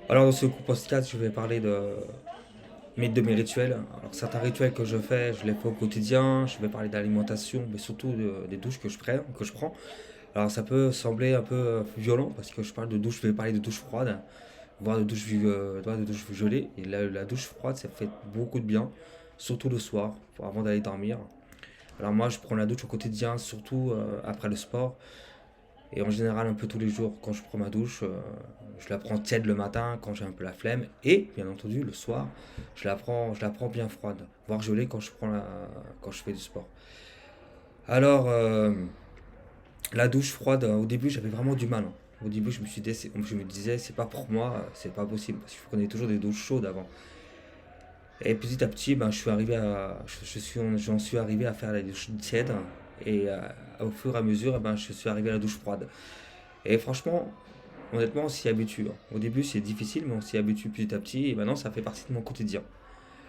Alors dans ce coup podcast, je vais parler de mes rituels. Alors certains rituels que je fais, je les fais au quotidien. Je vais parler d'alimentation, mais surtout des douches que je prends. Alors ça peut sembler un peu violent parce que je vais parler de douche froide, voire de douche gelée. Et la douche froide, ça fait beaucoup de bien, surtout le soir, avant d'aller dormir. Alors moi, je prends la douche au quotidien, surtout après le sport. Et en général, un peu tous les jours, quand je prends ma douche, je la prends tiède le matin quand j'ai un peu la flemme. Et bien entendu, le soir, je la prends bien froide, voire gelée quand je fais du sport. Alors, la douche froide, au début, j'avais vraiment du mal, hein. Au début, je me disais, c'est pas pour moi, c'est pas possible. Parce qu'il faut qu'on ait toujours des douches chaudes avant. Et petit à petit, ben, j'en suis arrivé à faire la douche tiède. Et au fur et à mesure, eh ben, je suis arrivé à la douche froide. Et franchement, honnêtement, on s'y habitue, hein. Au début, c'est difficile, mais on s'y habitue petit à petit. Et maintenant, ça fait partie de mon quotidien.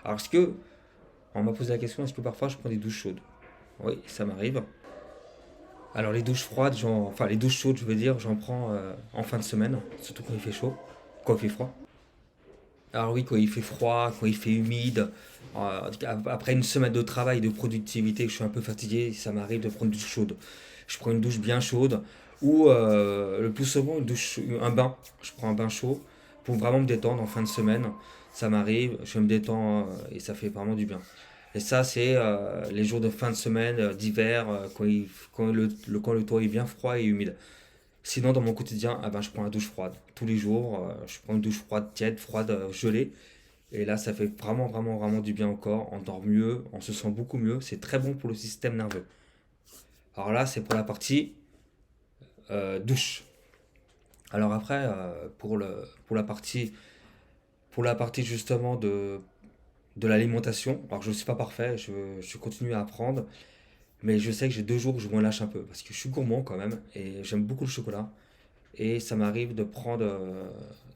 Alors, on m'a posé la question, est-ce que parfois je prends des douches chaudes? Oui, ça m'arrive. Alors, les douches froides, enfin, les douches chaudes, je veux dire, j'en prends en fin de semaine, surtout quand il fait chaud, quand il fait froid. Alors, oui, quand il fait froid, quand il fait humide, après une semaine de travail, de productivité, que je suis un peu fatigué, ça m'arrive de prendre une douche chaude. Je prends une douche bien chaude, ou le plus souvent, un bain. Je prends un bain chaud pour vraiment me détendre en fin de semaine. Ça m'arrive, je me détends et ça fait vraiment du bien. Et ça, c'est les jours de fin de semaine, d'hiver, quand le temps est bien froid et humide. Sinon, dans mon quotidien, ah ben, je prends la douche froide. Tous les jours, je prends une douche froide, tiède, froide, gelée. Et là, ça fait vraiment, vraiment, vraiment du bien au corps. On dort mieux, on se sent beaucoup mieux. C'est très bon pour le système nerveux. Alors là, c'est pour la partie douche. Alors après, pour la partie justement de l'alimentation, alors je ne suis pas parfait, je continue à apprendre, mais je sais que j'ai 2 jours où je me lâche un peu, parce que je suis gourmand quand même, et j'aime beaucoup le chocolat. Et ça m'arrive de prendre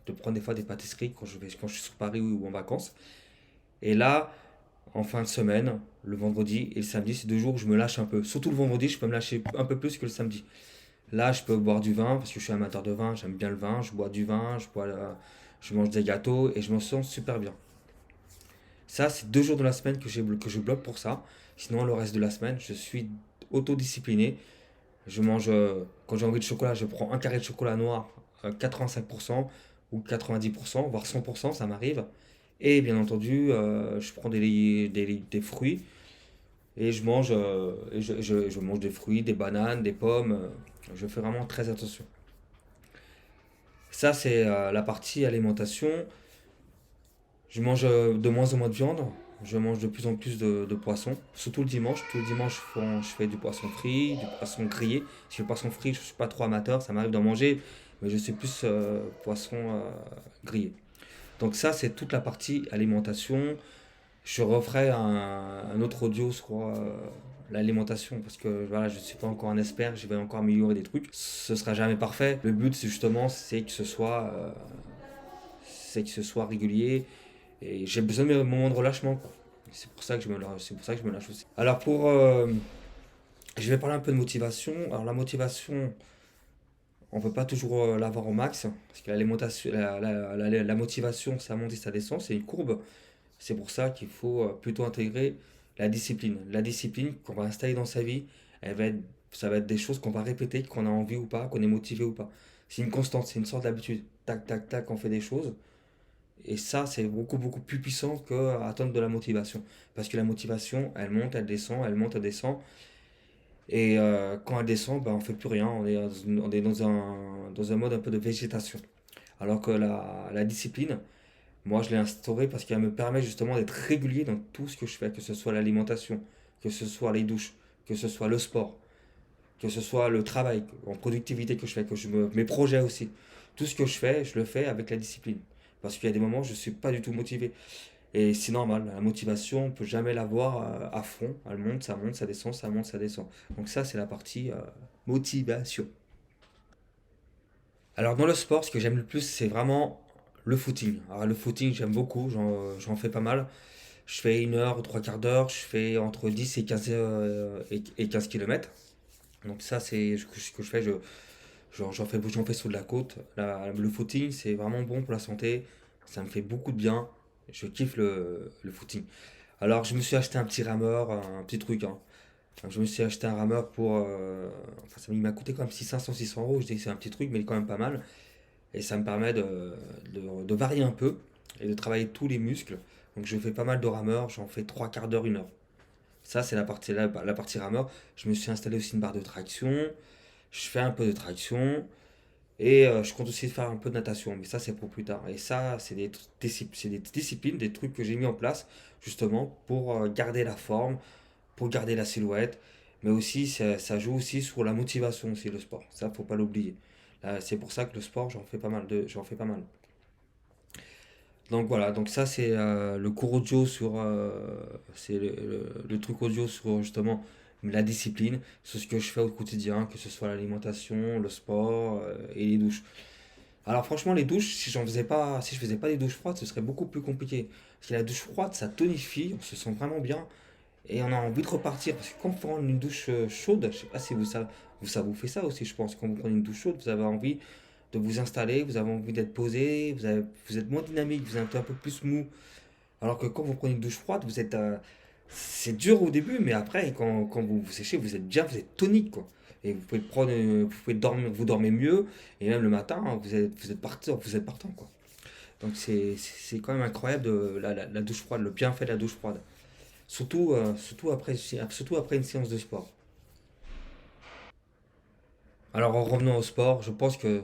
des fois des pâtisseries quand je suis sur Paris ou en vacances. Et là, en fin de semaine, le vendredi et le samedi, c'est 2 jours où je me lâche un peu. Surtout le vendredi, je peux me lâcher un peu plus que le samedi. Là, je peux boire du vin parce que je suis amateur de vin, j'aime bien le vin. Je bois du vin, je mange des gâteaux et je me sens super bien. Ça, c'est 2 jours de la semaine que je bloque pour ça. Sinon, le reste de la semaine, je suis autodiscipliné. Je mange, quand j'ai envie de chocolat, je prends un carré de chocolat noir, 85% ou 90%, voire 100%, ça m'arrive. Et bien entendu, je prends des fruits et je mange des fruits, des bananes, des pommes. Je fais vraiment très attention. Ça, c'est la partie alimentation. Je mange de moins en moins de viande. Je mange de plus en plus de poisson, surtout le dimanche. Tout le dimanche, je fais du poisson frit, du poisson grillé. Si le poisson frit, je ne suis pas trop amateur, ça m'arrive d'en manger, mais je suis plus poisson grillé. Donc ça, c'est toute la partie alimentation. Je referai un autre audio sur l'alimentation parce que voilà, je ne suis pas encore un expert, je vais encore améliorer des trucs. Ce sera jamais parfait. Le but, c'est justement, c'est que ce soit régulier et j'ai besoin de mes moments de relâchement, quoi. C'est pour ça que je me lâche aussi. Alors je vais parler un peu de motivation. Alors la motivation, on ne peut pas toujours l'avoir au max parce que la motivation, ça monte et ça descend, c'est une courbe. C'est pour ça qu'il faut plutôt intégrer la discipline. La discipline qu'on va installer dans sa vie, ça va être des choses qu'on va répéter, qu'on a envie ou pas, qu'on est motivé ou pas. C'est une constante, c'est une sorte d'habitude. Tac, tac, tac, on fait des choses. Et ça, c'est beaucoup, beaucoup plus puissant qu'attendre de la motivation. Parce que la motivation, elle monte, elle descend, elle monte, elle descend. Et quand elle descend, ben, on fait plus rien. On est dans un mode un peu de végétation. Alors que la discipline, moi, je l'ai instaurée parce qu'elle me permet justement d'être régulier dans tout ce que je fais, que ce soit l'alimentation, que ce soit les douches, que ce soit le sport, que ce soit le travail en productivité que je fais, mes projets aussi. Tout ce que je fais, je le fais avec la discipline. Parce qu'il y a des moments où je ne suis pas du tout motivé. Et c'est normal, la motivation, on ne peut jamais l'avoir à fond. Elle monte, ça descend, ça monte, ça descend. Donc ça, c'est la partie motivation. Alors dans le sport, ce que j'aime le plus, c'est vraiment le footing. Alors le footing, j'aime beaucoup, j'en fais pas mal. Je fais 1 heure ou 3 quarts d'heure, je fais entre 10 et 15 kilomètres. Donc ça, c'est ce que je fais. J'en fais sur de la côte. Le footing, c'est vraiment bon pour la santé. Ça me fait beaucoup de bien. Je kiffe le footing. Alors, je me suis acheté un petit rameur, un petit truc, hein. Je me suis acheté un rameur pour. Enfin, il m'a coûté quand même 600 euros. Je dis que c'est un petit truc, mais il est quand même pas mal. Et ça me permet de varier un peu et de travailler tous les muscles. Donc, je fais pas mal de rameurs. J'en fais trois quarts d'heure, une heure. Ça, c'est la partie rameur. Je me suis installé aussi une barre de traction. Je fais un peu de traction. Et je compte aussi faire un peu de natation, mais ça c'est pour plus tard. Et ça, c'est des disciplines, des trucs que j'ai mis en place justement pour garder la forme, pour garder la silhouette, mais aussi ça joue aussi sur la motivation aussi le sport. Ça, faut pas l'oublier. C'est pour ça que le sport, j'en fais pas mal. Donc voilà, donc ça c'est le cours audio sur, c'est le truc audio sur justement la discipline, sur ce que je fais au quotidien, que ce soit l'alimentation, le sport et les douches. Alors franchement, les douches, si je faisais pas des douches froides, ce serait beaucoup plus compliqué. Parce que la douche froide, ça tonifie, on se sent vraiment bien et on a envie de repartir. Parce que quand vous prenez une douche chaude, je sais pas si ça vous fait ça aussi, je pense. Quand vous prenez une douche chaude, vous avez envie de vous installer, vous avez envie d'être posé, vous êtes moins dynamique, vous êtes un peu plus mou. Alors que quand vous prenez une douche froide, c'est dur au début, mais après, quand vous vous séchez, vous êtes bien, vous êtes tonique, quoi. Et vous pouvez dormir, vous dormez mieux, et même le matin, hein, vous êtes partant, quoi. Donc c'est quand même incroyable la douche froide, le bienfait de la douche froide. Surtout après une séance de sport. Alors en revenant au sport, je pense que,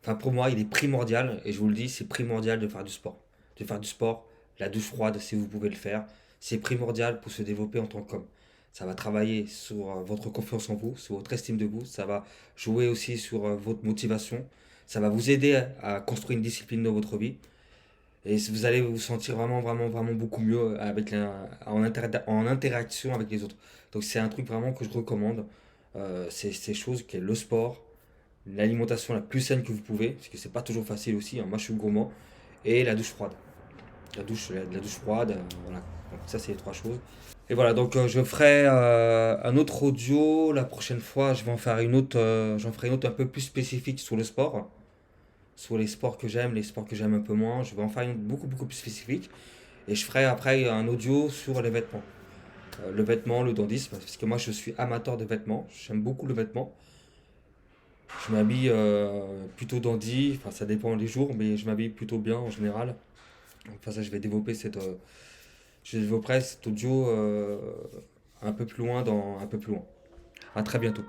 enfin pour moi, il est primordial, et je vous le dis, c'est primordial de faire du sport. De faire du sport, la douche froide, si vous pouvez le faire, c'est primordial pour se développer en tant qu'homme. Ça va travailler sur votre confiance en vous, sur votre estime de vous, ça va jouer aussi sur votre motivation, ça va vous aider à construire une discipline dans votre vie, et vous allez vous sentir vraiment, vraiment, vraiment beaucoup mieux en interaction avec les autres. Donc c'est un truc vraiment que je recommande. C'est ces choses qui est le sport, l'alimentation la plus saine que vous pouvez, parce que c'est pas toujours facile aussi, hein. Moi je suis gourmand, et la douche froide. La douche froide, voilà. Donc ça c'est les trois choses. Et voilà, donc je ferai un autre audio la prochaine fois. Je vais en faire une autre, j'en ferai une autre un peu plus spécifique sur le sport, sur les sports que j'aime, les sports que j'aime un peu moins. Je vais en faire une beaucoup beaucoup plus spécifique. Et je ferai après un audio sur les vêtements. Le vêtement, le dandisme, parce que moi je suis amateur de vêtements. J'aime beaucoup le vêtement. Je m'habille plutôt dandy, enfin ça dépend des jours, mais je m'habille plutôt bien en général. Enfin ça je développerai cet audio un peu plus loin. À très bientôt.